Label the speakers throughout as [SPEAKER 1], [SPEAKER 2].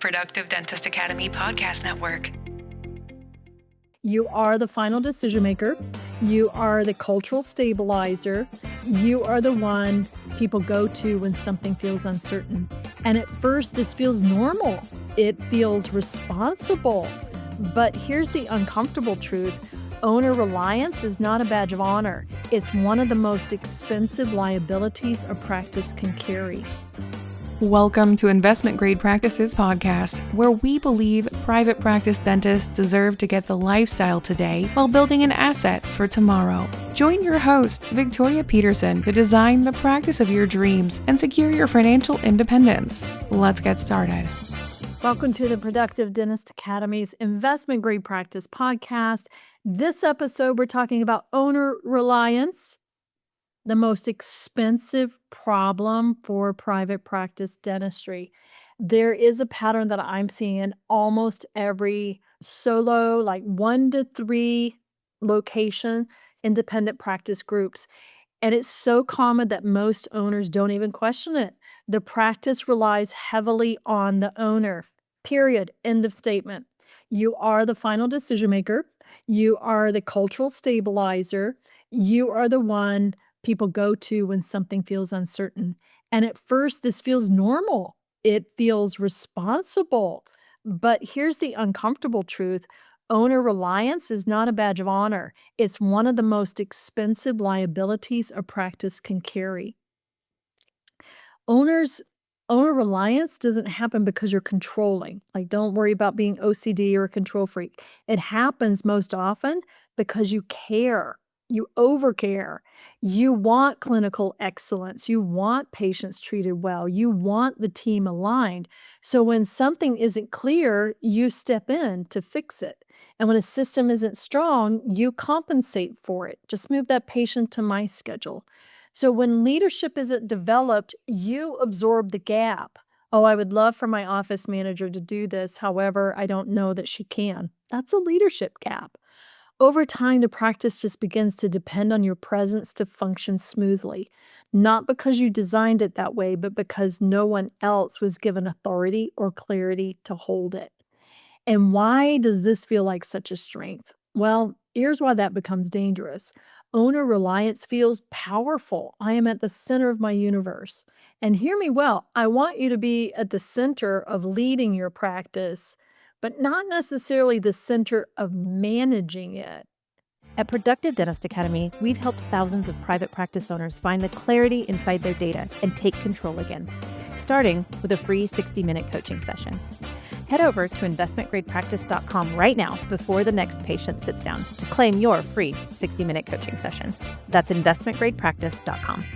[SPEAKER 1] Productive Dentist Academy podcast network.
[SPEAKER 2] You are the final decision maker. You are the cultural stabilizer. You are the one people go to when something feels uncertain. And at first, this feels normal. It feels responsible. But here's the uncomfortable truth. Owner reliance is not a badge of honor. It's one of the most expensive liabilities a practice can carry.
[SPEAKER 1] Welcome to Investment Grade Practices Podcast, where we believe private practice dentists deserve to get the lifestyle today while building an asset for tomorrow. Join your host, Victoria Peterson, to design the practice of your dreams and secure your financial independence. Let's get started.
[SPEAKER 2] Welcome to the Productive Dentist Academy's Investment Grade Practice Podcast. This episode, we're talking about owner reliance, the most expensive problem for private practice dentistry. There is a pattern that I'm seeing in almost every solo, like 1 to 3 location independent practice groups. And it's so common that most owners don't even question it. The practice relies heavily on the owner. Period. End of statement. You are the final decision maker. You are the cultural stabilizer. You are the one people go to when something feels uncertain. And at first, this feels normal. It feels responsible. But here's the uncomfortable truth. Owner reliance is not a badge of honor. It's one of the most expensive liabilities a practice can carry. Owner reliance doesn't happen because you're controlling. Like, don't worry about being OCD or a control freak. It happens most often because you care. You overcare. You want clinical excellence. You want patients treated well. You want the team aligned. So when something isn't clear, you step in to fix it. And when a system isn't strong, you compensate for it. Just move that patient to my schedule. So when leadership isn't developed, you absorb the gap. Oh, I would love for my office manager to do this. However, I don't know that she can. That's a leadership gap. Over time, the practice just begins to depend on your presence to function smoothly, not because you designed it that way, but because no one else was given authority or clarity to hold it. And why does this feel like such a strength? Well, here's why that becomes dangerous. Owner reliance feels powerful. I am at the center of my universe. And hear me well, I want you to be at the center of leading your practice, but not necessarily the center of managing it.
[SPEAKER 3] At Productive Dentist Academy, we've helped thousands of private practice owners find the clarity inside their data and take control again, starting with a free 60-minute coaching session. Head over to investmentgradepractice.com right now before the next patient sits down to claim your free 60-minute coaching session. That's investmentgradepractice.com.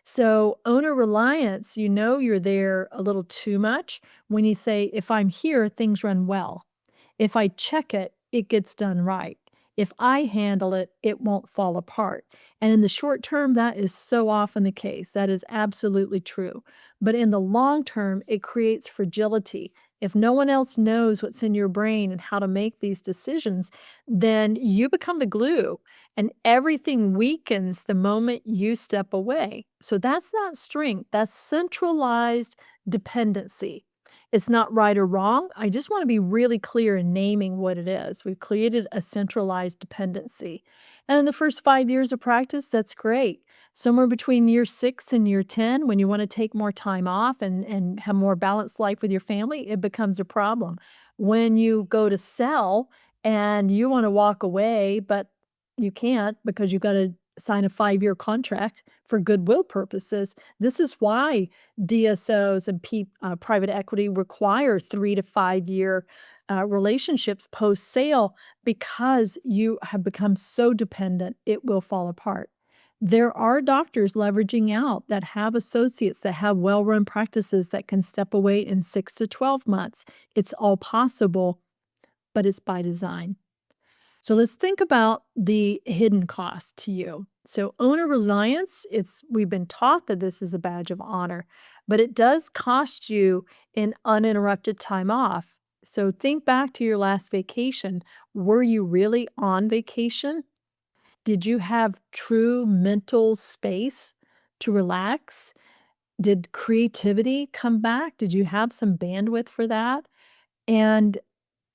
[SPEAKER 2] So owner reliance, you know you're there a little too much when you say, if I'm here, things run well. If I check it, it gets done right. If I handle it, it won't fall apart. And in the short term, that is so often the case. That is absolutely true. But in the long term, it creates fragility. If no one else knows what's in your brain and how to make these decisions, then you become the glue and everything weakens the moment you step away. So that's not strength, that's centralized dependency. It's not right or wrong. I just want to be really clear in naming what it is. We've created a centralized dependency. And in the first 5 years of practice, that's great. Somewhere between year 6 and year 10, when you want to take more time off and have more balanced life with your family, it becomes a problem. When you go to sell and you want to walk away, but you can't because you've got to sign a 5-year contract for goodwill purposes. This is why DSOs and private equity require 3 to 5 year relationships post-sale because you have become so dependent, it will fall apart. There are doctors leveraging out that have associates that have well-run practices that can step away in 6 to 12 months. It's all possible, but it's by design. So let's think about the hidden cost to you. So owner reliance, we've been taught that this is a badge of honor, but it does cost you in uninterrupted time off. So think back to your last vacation. Were you really on vacation? Did you have true mental space to relax? Did creativity come back? Did you have some bandwidth for that? And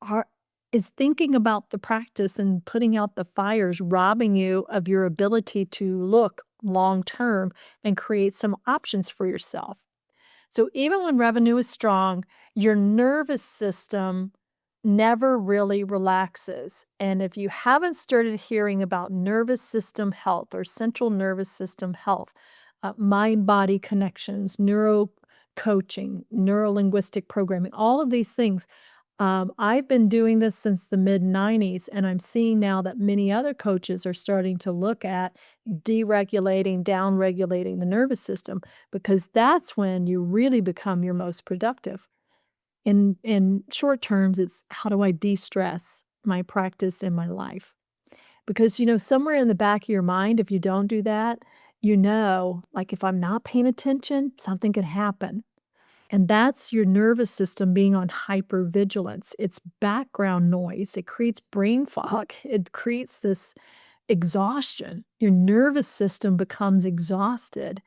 [SPEAKER 2] are is thinking about the practice and putting out the fires robbing you of your ability to look long term and create some options for yourself? So even when revenue is strong, your nervous system never really relaxes. And if you haven't started hearing about nervous system health or central nervous system health, mind body connections, neuro coaching, neuro linguistic programming, all of these things, I've been doing this since the mid 90s, and I'm seeing now that many other coaches are starting to look at deregulating, downregulating the nervous system because that's when you really become your most productive. In short terms, it's how do I de-stress my practice in my life? Because, somewhere in the back of your mind, if you don't do that, like if I'm not paying attention, something could happen. And that's your nervous system being on hypervigilance. It's background noise. It creates brain fog. It creates this exhaustion. Your nervous system becomes exhausted.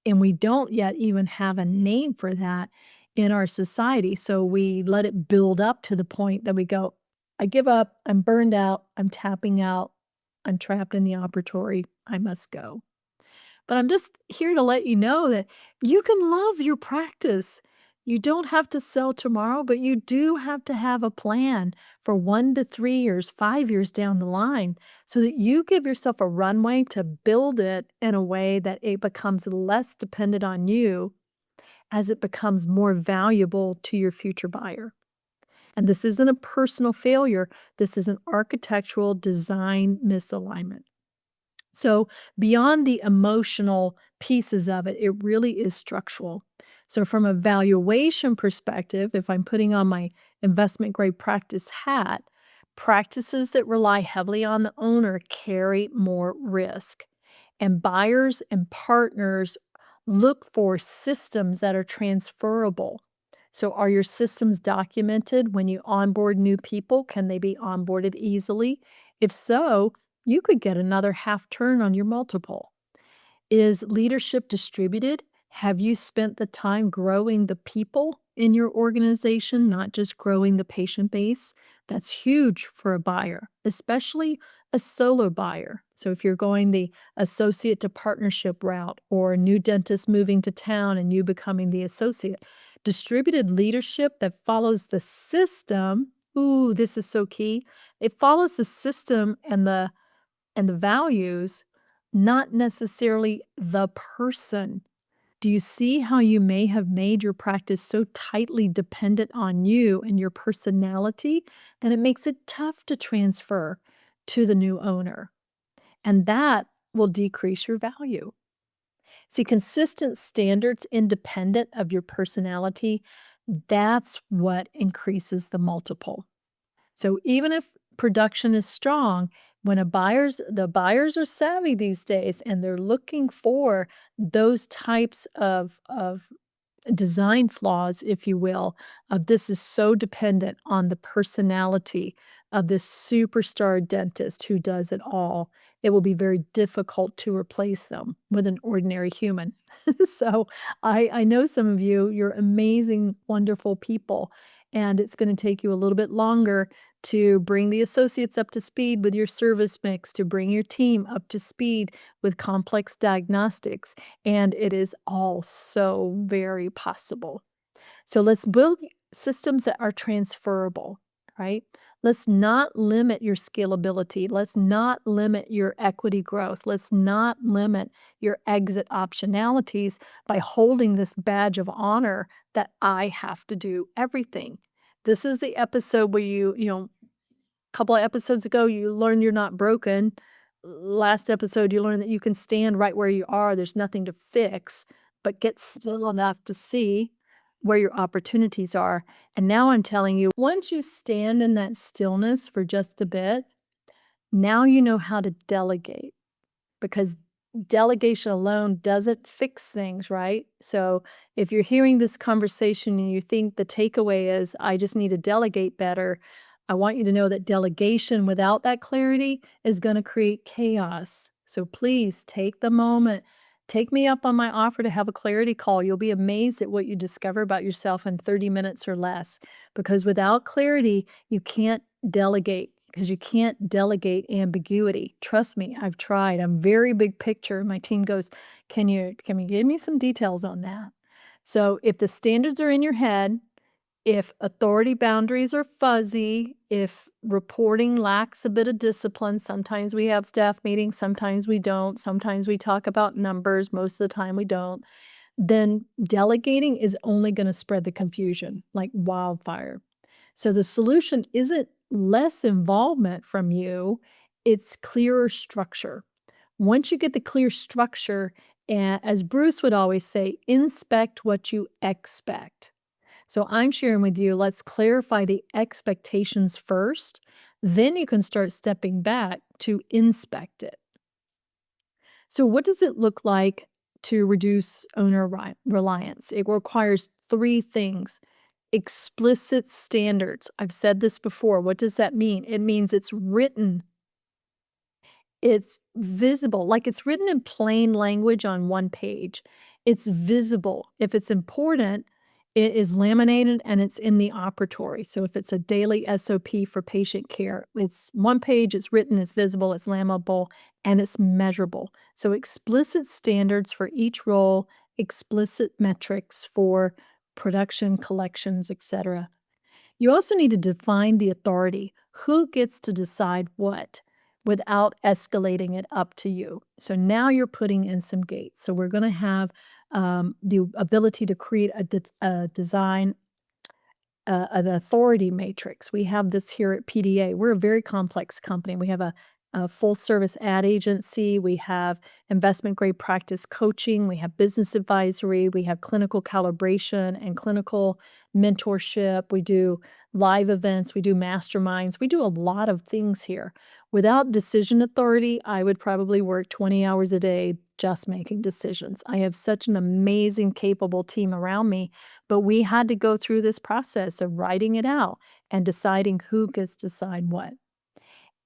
[SPEAKER 2] And we don't yet even have a name for that in our society. So we let it build up to the point that we go, I give up. I'm burned out. I'm tapping out. I'm trapped in the operatory. I must go. But I'm just here to let you know that you can love your practice. You don't have to sell tomorrow, but you do have to have a plan for 1 to 3 years, 5 years down the line so that you give yourself a runway to build it in a way that it becomes less dependent on you as it becomes more valuable to your future buyer. And this isn't a personal failure. This is an architectural design misalignment. So beyond the emotional pieces of it, it really is structural. So from a valuation perspective, if I'm putting on my investment grade practice hat, practices that rely heavily on the owner carry more risk. And buyers and partners look for systems that are transferable. So, are your systems documented when you onboard new people? Can they be onboarded easily? If so, you could get another half turn on your multiple. Is leadership distributed? Have you spent the time growing the people in your organization, not just growing the patient base? That's huge for a buyer, especially a solo buyer. So if you're going the associate to partnership route or a new dentist moving to town and you becoming the associate, distributed leadership that follows the system, ooh, this is so key. It follows the system and the values, not necessarily the person. Do you see how you may have made your practice so tightly dependent on you and your personality that it makes it tough to transfer to the new owner? And that will decrease your value. See, consistent standards independent of your personality, that's what increases the multiple. So even if production is strong, when the buyers are savvy these days and they're looking for those types of design flaws, if you will, of this is so dependent on the personality of this superstar dentist who does it all. It will be very difficult to replace them with an ordinary human. So I know some of you, you're amazing, wonderful people, and it's going to take you a little bit longer to bring the associates up to speed with your service mix, to bring your team up to speed with complex diagnostics. And it is all so very possible. So let's build systems that are transferable, right? Let's not limit your scalability. Let's not limit your equity growth. Let's not limit your exit optionalities by holding this badge of honor that I have to do everything. This is the episode where couple of episodes ago, you learned you're not broken. Last episode, you learned that you can stand right where you are. There's nothing to fix, but get still enough to see where your opportunities are. And now I'm telling you, once you stand in that stillness for just a bit, now you know how to delegate because delegation alone doesn't fix things, right? So if you're hearing this conversation and you think the takeaway is, I just need to delegate better, I want you to know that delegation without that clarity is going to create chaos. So please take the moment Take me up on my offer to have a clarity call. You'll be amazed at what you discover about yourself in 30 minutes or less. Because without clarity, you can't delegate because you can't delegate ambiguity. Trust me, I've tried. I'm very big picture. My team goes, can you give me some details on that? So if the standards are in your head, if authority boundaries are fuzzy, if reporting lacks a bit of discipline, sometimes we have staff meetings, sometimes we don't, sometimes we talk about numbers, most of the time we don't, then delegating is only going to spread the confusion like wildfire. So the solution isn't less involvement from you, it's clearer structure. Once you get the clear structure, as Bruce would always say, inspect what you expect. So I'm sharing with you, let's clarify the expectations first. Then you can start stepping back to inspect it. So, what does it look like to reduce owner reliance? It requires three things: explicit standards. I've said this before. What does that mean? It means it's written, it's visible, like it's written in plain language on one page. It's visible. If it's important, it is laminated and it's in the operatory. So if it's a daily SOP for patient care, it's one page, it's written, it's visible, it's laminable, and it's measurable. So explicit standards for each role, explicit metrics for production, collections, etc. You also need to define the authority. Who gets to decide what without escalating it up to you? So now you're putting in some gates. So we're going to have the ability to create a design, an authority matrix. We have this here at PDA. We're a very complex company. We have a full service ad agency. We have investment grade practice coaching. We have business advisory. We have clinical calibration and clinical mentorship. We do live events. We do masterminds. We do a lot of things here. Without decision authority, I would probably work 20 hours a day just making decisions. I have such an amazing, capable team around me, but we had to go through this process of writing it out and deciding who gets to decide what.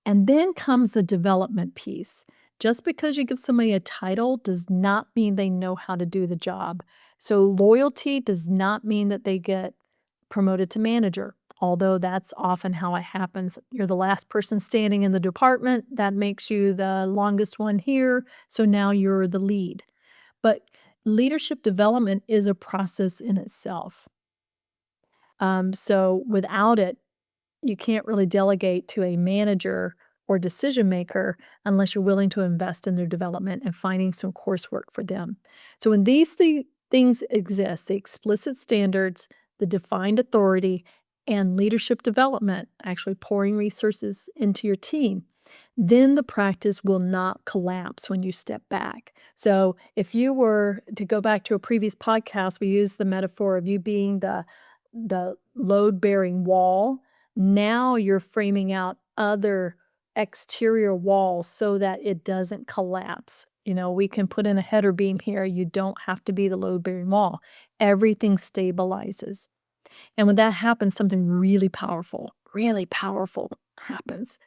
[SPEAKER 2] And then comes the development piece. Just because you give somebody a title does not mean they know how to do the job. So loyalty does not mean that they get promoted to manager, although that's often how it happens. You're the last person standing in the department. That makes you the longest one here. So now you're the lead. But leadership development is a process in itself. So without it, you can't really delegate to a manager or decision maker unless you're willing to invest in their development and finding some coursework for them. So when these things exist, the explicit standards, the defined authority, and leadership development, actually pouring resources into your team, then the practice will not collapse when you step back. So if you were to go back to a previous podcast, we used the metaphor of you being the load-bearing wall. Now you're framing out other exterior walls so that it doesn't collapse. We can put in a header beam here. You don't have to be the load-bearing wall. Everything stabilizes. And when that happens, something really powerful happens.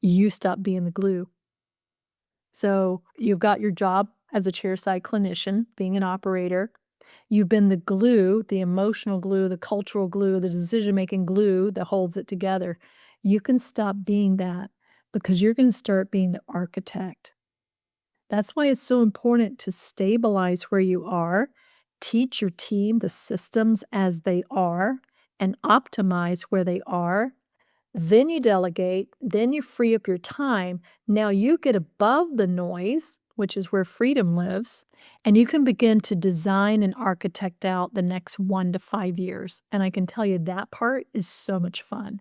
[SPEAKER 2] You stop being the glue. So you've got your job as a chairside clinician, being an operator. You've been the glue, the emotional glue, the cultural glue, the decision-making glue that holds it together. You can stop being that because you're going to start being the architect. That's why it's so important to stabilize where you are, teach your team the systems as they are, and optimize where they are. Then you delegate, then you free up your time. Now you get above the noise, which is where freedom lives, and you can begin to design and architect out the next 1 to 5 years. And I can tell you that part is so much fun.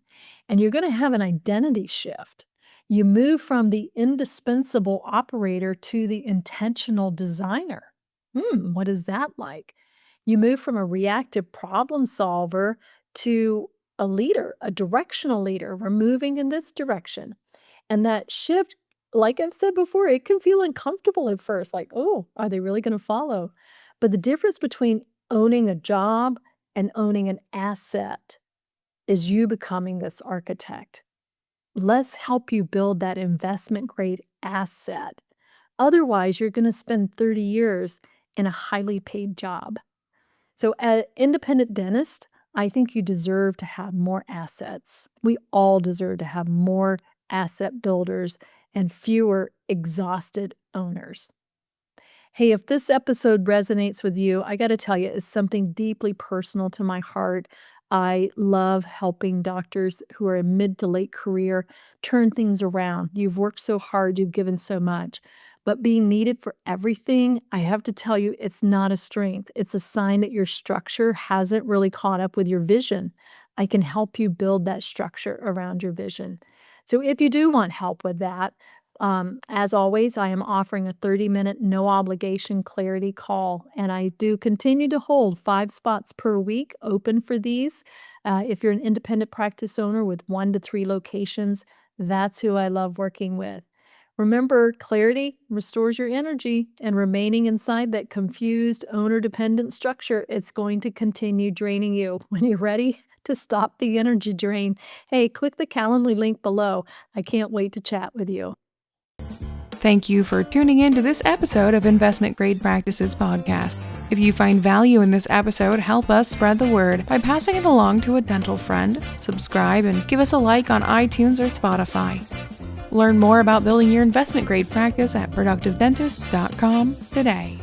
[SPEAKER 2] And you're going to have an identity shift. You move from the indispensable operator to the intentional designer. What is that like? You move from a reactive problem solver to a leader, a directional leader. We're moving in this direction. And that shift, like I've said before, it can feel uncomfortable at first, like, oh, are they really going to follow? But the difference between owning a job and owning an asset is you becoming this architect. Let's help you build that investment grade asset Otherwise, you're going to spend 30 years in a highly paid job. So, as independent dentist, I think you deserve to have more assets. We all deserve to have more asset builders and fewer exhausted owners. Hey, if this episode resonates with you, I got to tell you, it's something deeply personal to my heart. I love helping doctors who are in mid to late career turn things around. You've worked so hard, you've given so much. But being needed for everything, I have to tell you, it's not a strength. It's a sign that your structure hasn't really caught up with your vision. I can help you build that structure around your vision. So if you do want help with that, as always, I am offering a 30-minute no obligation clarity call, and I do continue to hold 5 spots per week open for these. If you're an independent practice owner with 1 to 3 locations, that's who I love working with. Remember, clarity restores your energy, and remaining inside that confused owner-dependent structure, it's going to continue draining you. When you're ready to stop the energy drain, hey, click the Calendly link below. I can't wait to chat with you.
[SPEAKER 1] Thank you for tuning in to this episode of Investment Grade Practices Podcast. If you find value in this episode, help us spread the word by passing it along to a dental friend, subscribe, and give us a like on iTunes or Spotify. Learn more about building your investment grade practice at productivedentist.com today.